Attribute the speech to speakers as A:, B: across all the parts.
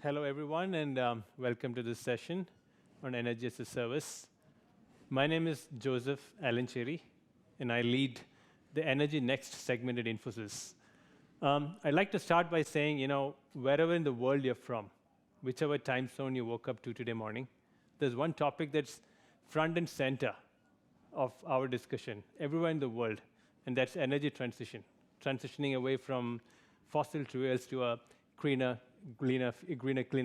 A: Hello, everyone, and welcome to this session on Energy as a Service. My name is Joseph Alancheri, and I lead the Energy Next segment at Infosys. I'd like to start by saying, wherever in the world you're from, whichever time zone you woke up to today morning, there's one topic that's front and center of our discussion everywhere in the world, and that's energy transition, transitioning away from fossil fuels to a cleaner, cleaner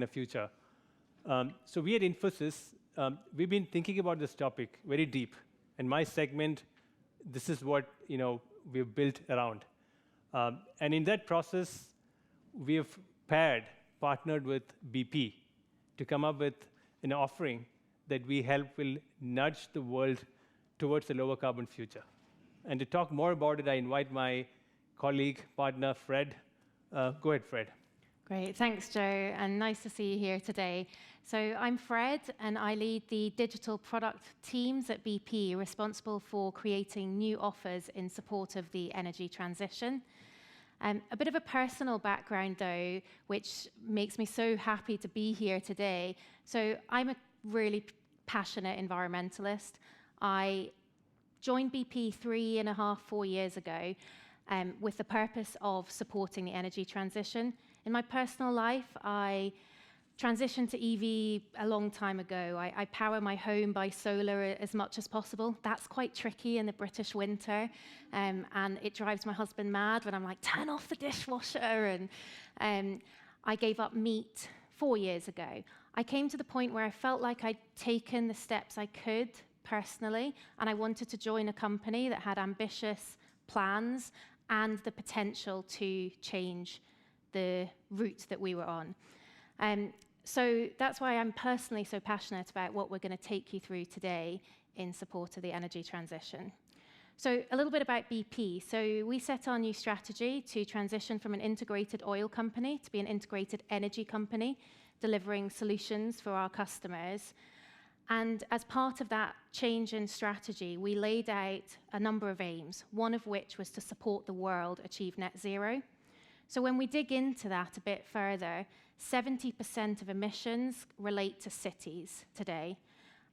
A: future. So we at Infosys, we've been thinking about this topic very deep. And my segment, this is what we've built around. And in that process, we have partnered with BP to come up with an offering that we help will nudge the world towards a lower carbon future. And to talk more about it, I invite my colleague, partner, Fred. Go ahead, Fred.
B: Great, thanks, Joe, and nice to see you here today. So I'm Fred, and I lead the digital product teams at BP, responsible for creating new offers in support of the energy transition. A bit of a personal background, though, which makes me so happy to be here today. So I'm a really passionate environmentalist. I joined BP 3.5, 4 years ago with the purpose of supporting the energy transition. In my personal life, I transitioned to EV a long time ago. I power my home by solar as much as possible. That's quite tricky in the British winter, and it drives my husband mad when I'm like, turn off the dishwasher. And I gave up meat 4 years ago. I came to the point where I felt like I'd taken the steps I could personally, and I wanted to join a company that had ambitious plans and the potential to change the route that we were on. So that's why I'm personally so passionate about what we're going to take you through today in support of the energy transition. So a little bit about BP. So we set our new strategy to transition from an integrated oil company to be an integrated energy company, delivering solutions for our customers. And as part of that change in strategy, we laid out a number of aims, one of which was to support the world achieve net zero. So when we dig into that a bit further, 70% of emissions relate to cities today,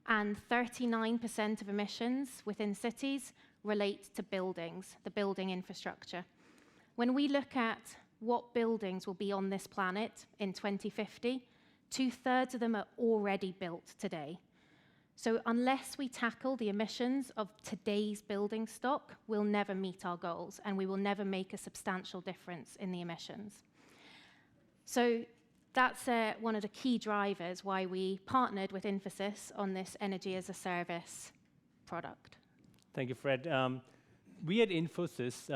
B: and 39% of emissions within cities relate to buildings, the building infrastructure. When we look at what buildings will be on this planet in 2050, 2/3 of them are already built today. So unless we tackle the emissions of today's building stock, we'll never meet our goals, and we will never make a substantial difference in the emissions. So that's one of the key drivers why we partnered with Infosys on this energy as a service product.
A: Thank you, Fred. We at Infosys,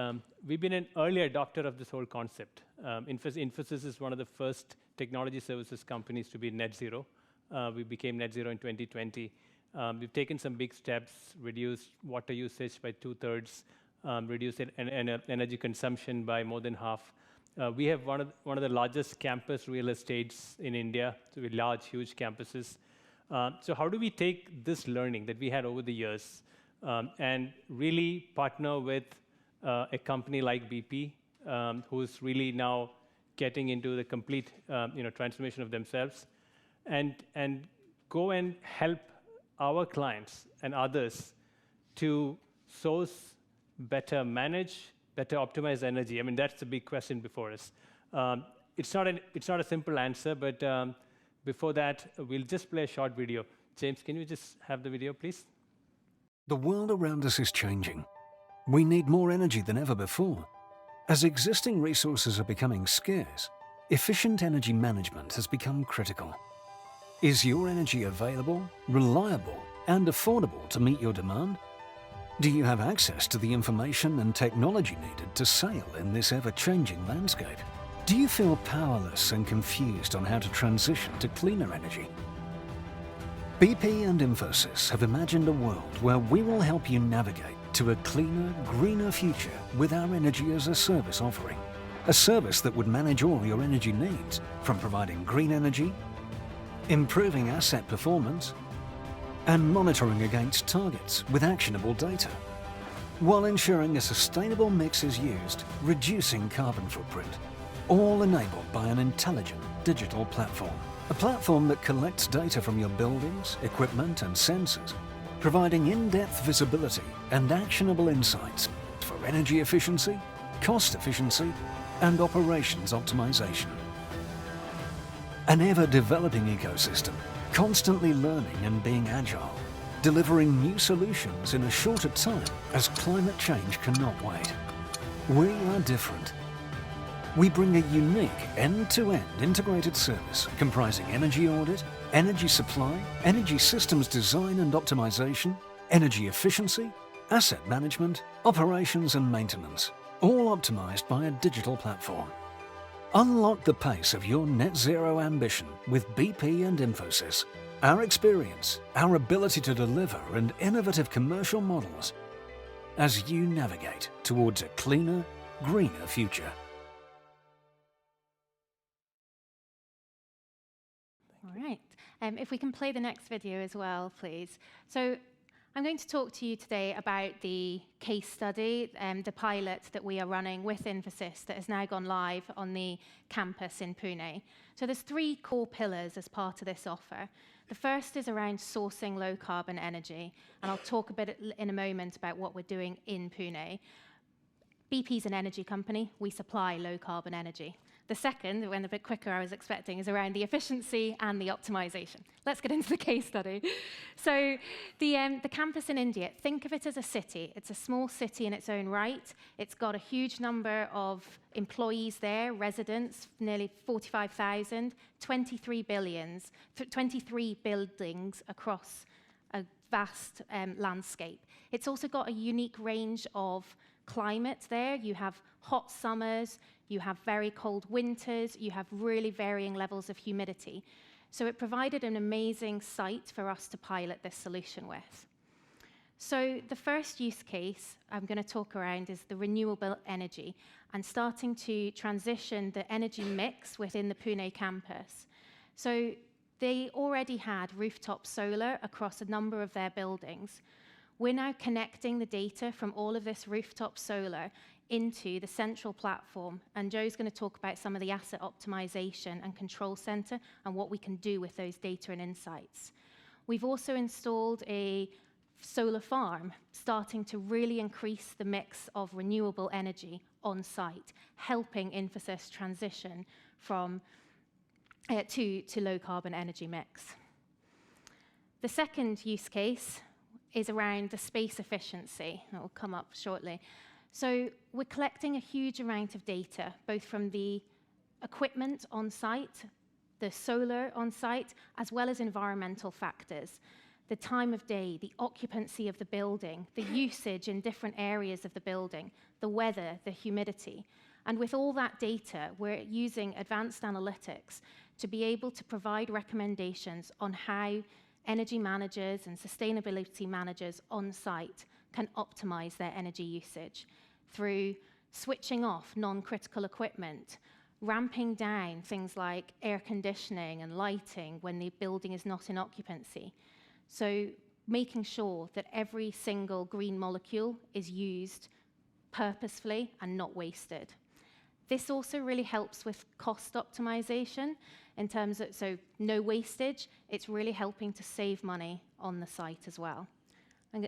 A: we've been an early adopter of this whole concept. Infosys is one of the first technology services companies to be net zero. We became net zero in 2020. We've taken some big steps, reduced water usage by 2/3, reduced energy consumption by more than half. We have one of the largest campus real estates in India, so with large, huge campuses. So how do we take this learning that we had over the years and really partner with a company like BP, who's really now getting into the complete transformation of themselves, and go and help our clients and others to source, better manage, better optimize energy? I mean, that's the big question before us. It's not a simple answer, but before that, we'll just play a short video. James, can you just have the video, please?
C: The world around us is changing. We need more energy than ever before. As existing resources are becoming scarce, efficient energy management has become critical. Is your energy available, reliable, and affordable to meet your demand? Do you have access to the information and technology needed to sail in this ever-changing landscape? Do you feel powerless and confused on how to transition to cleaner energy? BP and Infosys have imagined a world where we will help you navigate to a cleaner, greener future with our energy as a service offering. A service that would manage all your energy needs, from providing green energy, improving asset performance, and monitoring against targets with actionable data, while ensuring a sustainable mix is used, reducing carbon footprint, all enabled by an intelligent, digital platform. A platform that collects data from your buildings, equipment and sensors, providing in-depth visibility and actionable insights for energy efficiency, cost efficiency and operations optimization. An ever-developing ecosystem, constantly learning and being agile, delivering new solutions in a shorter time as climate change cannot wait. We are different. We bring a unique end-to-end integrated service comprising energy audit, energy supply, energy systems design and optimization, energy efficiency, asset management, operations and maintenance, all optimized by a digital platform. Unlock the pace of your net zero ambition with BP and Infosys. Our experience, our ability to deliver and innovative commercial models as you navigate towards a cleaner, greener future.
B: All right. If we can play the next video as well, please. So I'm going to talk to you today about the case study, the pilot that we are running with Infosys that has now gone live on the campus in Pune. So there's 3 core pillars as part of this offer. The first is around sourcing low-carbon energy, and I'll talk a bit in a moment about what we're doing in Pune. BP's an energy company. We supply low-carbon energy. The second, went a bit quicker I was expecting, is around the efficiency and the optimization. Let's get into the case study. So the campus in India, think of it as a city. It's a small city in its own right. It's got a huge number of employees there, residents, nearly 45,000, 23 buildings across a vast landscape. It's also got a unique range of climate there. You have hot summers, you have very cold winters, you have really varying levels of humidity. So it provided an amazing site for us to pilot this solution with. So the first use case I'm going to talk around is the renewable energy and starting to transition the energy mix within the Pune campus. So they already had rooftop solar across a number of their buildings. We're now connecting the data from all of this rooftop solar into the central platform, and Joe's going to talk about some of the asset optimization and control center and what we can do with those data and insights. We've also installed a solar farm, starting to really increase the mix of renewable energy on site, helping Infosys transition from to low carbon energy mix. The second use case is around the space efficiency. That will come up shortly. So we're collecting a huge amount of data, both from the equipment on site, the solar on site, as well as environmental factors. The time of day, the occupancy of the building, the usage in different areas of the building, the weather, the humidity. And with all that data, we're using advanced analytics to be able to provide recommendations on how energy managers and sustainability managers on site can optimize their energy usage through switching off non-critical equipment, ramping down things like air conditioning and lighting when the building is not in occupancy. So making sure that every single green molecule is used purposefully and not wasted. This also really helps with cost optimization in terms of, so no wastage. It's really helping to save money on the site as well. I'm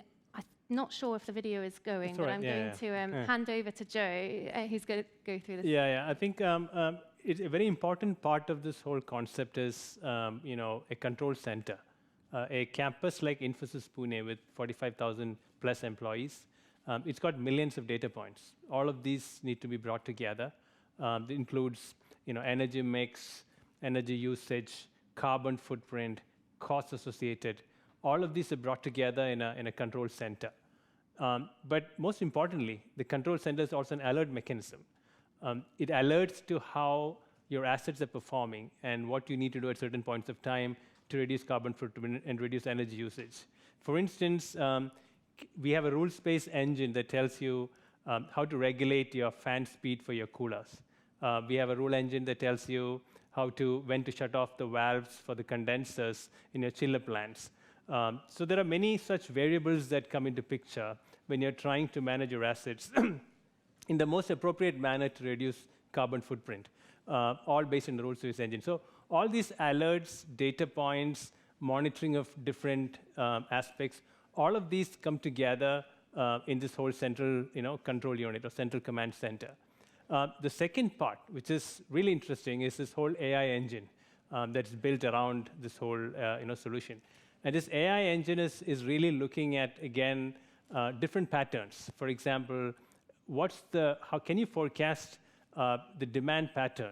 B: not sure if the video is going, but I'm going to hand over to Joe, who's going to go through this.
A: I think it's a very important part of this whole concept is, a control center. A campus like Infosys Pune with 45,000 plus employees, it's got millions of data points. All of these need to be brought together. It includes, energy mix, energy usage, carbon footprint, costs associated. All of these are brought together in a control center. But most importantly, the control center is also an alert mechanism. It alerts to how your assets are performing and what you need to do at certain points of time to reduce carbon footprint and reduce energy usage. For instance, we have a rules-based engine that tells you how to regulate your fan speed for your coolers. We have a rule engine that tells you when to shut off the valves for the condensers in your chiller plants. So there are many such variables that come into picture when you're trying to manage your assets in the most appropriate manner to reduce carbon footprint. all based on the role service engine. So all these alerts, data points, monitoring of different aspects, all of these come together in this whole central control unit or central command center. The second part, which is really interesting, is this whole AI engine that's built around this whole solution. And this AI engine is really looking at, again, different patterns. For example, how can you forecast the demand pattern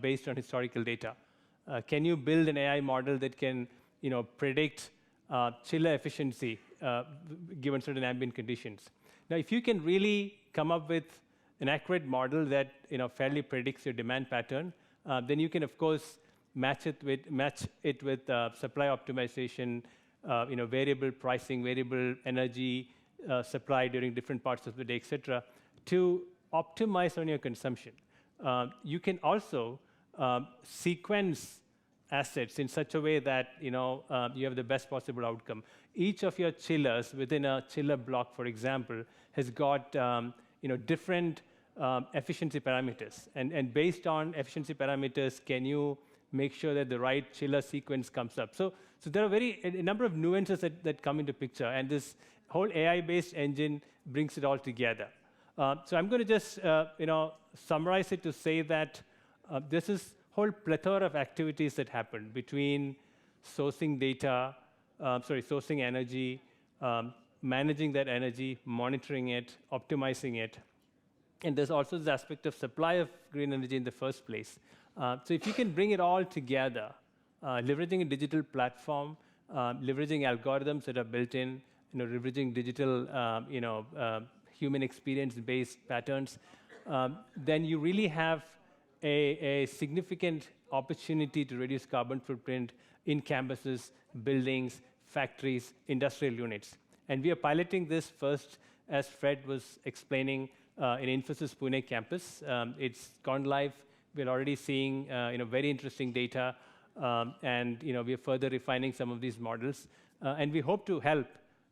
A: based on historical data? Can you build an AI model that can predict chiller efficiency given certain ambient conditions? Now, if you can really come up with an accurate model that fairly predicts your demand pattern, then you can, of course, match it with supply optimization, variable pricing, variable energy supply during different parts of the day, et cetera, to optimize on your consumption. You can also sequence assets in such a way that you have the best possible outcome. Each of your chillers within a chiller block, for example, has got different efficiency parameters. And based on efficiency parameters, can you make sure that the right chiller sequence comes up? So there are a number of nuances that come into picture, and this whole AI-based engine brings it all together. So I'm going to just summarize it to say that this is whole plethora of activities that happen between sourcing data, sourcing energy, managing that energy, monitoring it, optimizing it. And there's also this aspect of supply of green energy in the first place. So if you can bring it all together, leveraging a digital platform, leveraging algorithms that are built in, leveraging digital, human experience-based patterns, then you really have a significant opportunity to reduce carbon footprint in campuses, buildings, factories, industrial units. And we are piloting this first, as Fred was explaining, in Infosys Pune campus. It's gone live. We're already seeing very interesting data, and we are further refining some of these models. And we hope to help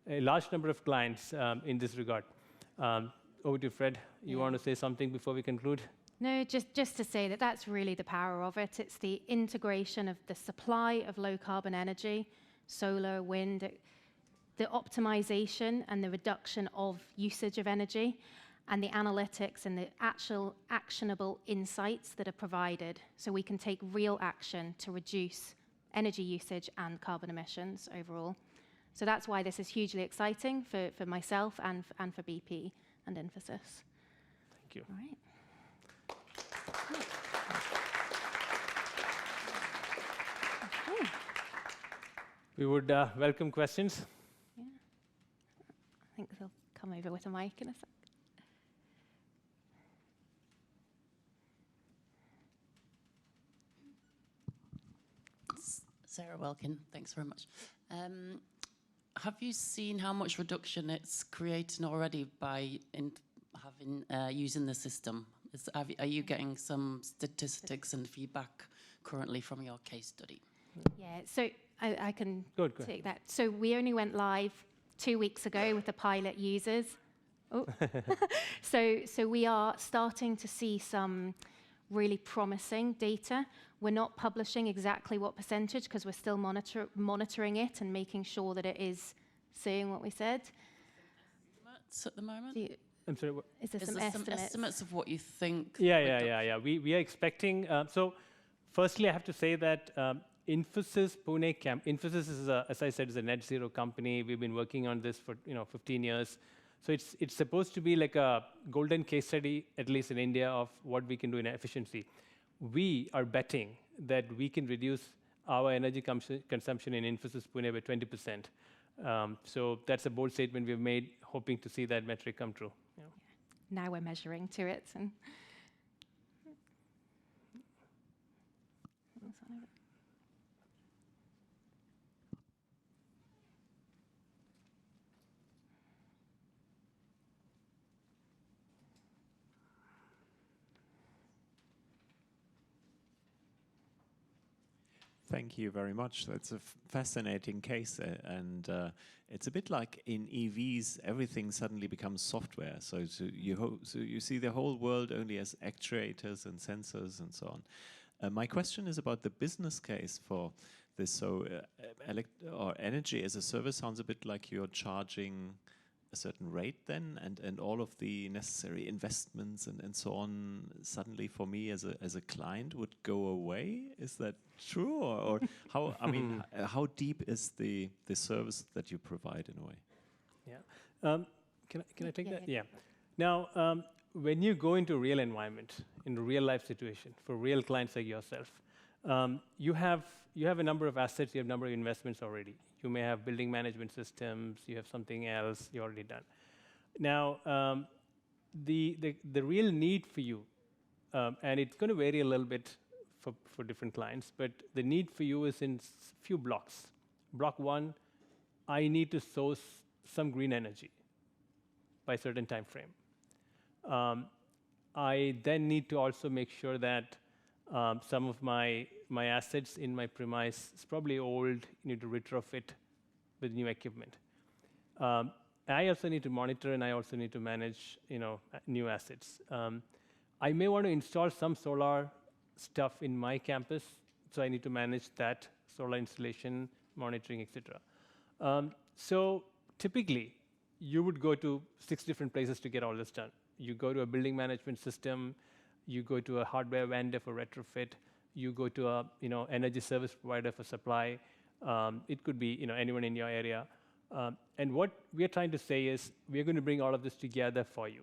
A: a large number of clients in this regard. Over to Fred. You want to say something before we conclude?
B: No, just to say that that's really the power of it. It's the integration of the supply of low-carbon energy, solar, wind, the optimization and the reduction of usage of energy, and the analytics and the actual actionable insights that are provided so we can take real action to reduce energy usage and carbon emissions overall. So that's why this is hugely exciting for myself and for BP and Infosys.
A: Thank you.
B: All right. Okay.
A: We would welcome questions.
B: Yeah. I think they'll come over with a mic in a sec.
D: Sarah Welkin, thanks very much. Have you seen how much reduction it's creating already by using the system? Are you getting some statistics and feedback currently from your case study?
B: Yeah, so I can
A: Go
B: take that. So we only went live 2 weeks ago with the pilot users. Oh. So we are starting to see some really promising data. We're not publishing exactly what percentage because we're still monitoring it and making sure that it is seeing what we said.
D: Estimates at the moment?
A: I'm sorry, what?
B: Is there
D: Is
B: some
D: there
B: estimates?
D: some estimates of what you think?
A: Yeah. We are expecting. So, firstly, I have to say that Infosys Pune Infosys is, as I said, is a net zero company. We've been working on this for 15 years. So it's supposed to be like a golden case study, at least in India, of what we can do in efficiency. We are betting that we can reduce our energy consumption in Infosys Pune by 20%. So that's a bold statement we've made, hoping to see that metric come true. Yeah.
B: Now we're measuring to it. And
E: Thank you very much. That's a fascinating case, and it's a bit like in EVs, everything suddenly becomes software. So you see the whole world only as actuators and sensors and so on. My question is about the business case for this. So or energy as a service sounds a bit like you're charging a certain rate then, and all of the necessary investments and so on suddenly for me as a client would go away. Is that true, or how? I mean, how deep is the service that you provide in a way?
A: Yeah. Can I take that? Yeah. Now, when you go into real environment, in a real life situation for real clients like yourself, you have a number of assets, you have a number of investments already. You may have building management systems, you have something else you already done. Now, the real need for you, and it's going to vary a little bit for different clients, but the need for you is in few blocks. Block one, I need to source some green energy by a certain time frame. I then need to also make sure that some of my assets in my premise is probably old, need to retrofit with new equipment. I also need to monitor, and I also need to manage, new assets. I may want to install some solar stuff in my campus, so I need to manage that solar installation, monitoring, etc. So typically, you would go to 6 different places to get all this done. You go to a building management system, you go to a hardware vendor for retrofit, you go to a energy service provider for supply. It could be anyone in your area. And what we are trying to say is we're going to bring all of this together for you.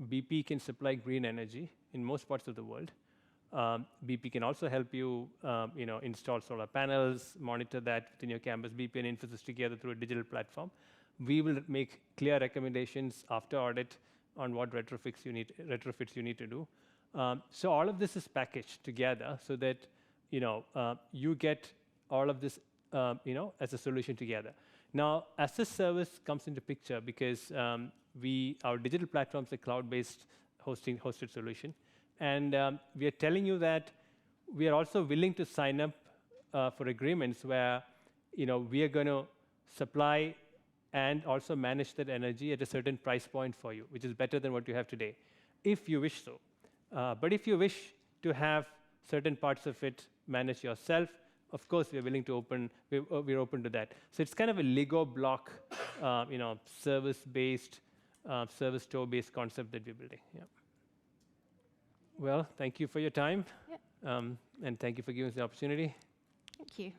A: BP can supply green energy in most parts of the world. BP can also help you, install solar panels, monitor that within your campus. BP and Infosys together through a digital platform. We will make clear recommendations after audit on what retrofits you need to do. So all of this is packaged together so that you get all of this as a solution together. Now, as a service comes into picture because our digital platform is a cloud-based hosted solution, and we are telling you that we are also willing to sign up for agreements where we are going to supply and also manage that energy at a certain price point for you, which is better than what you have today, if you wish so. But if you wish to have certain parts of it managed yourself, of course, we're willing to we're open to that. So it's kind of a Lego block, service-based, service store-based concept that we're building. Yeah. Well, thank you for your time, and thank you for giving us the opportunity.
B: Thank you.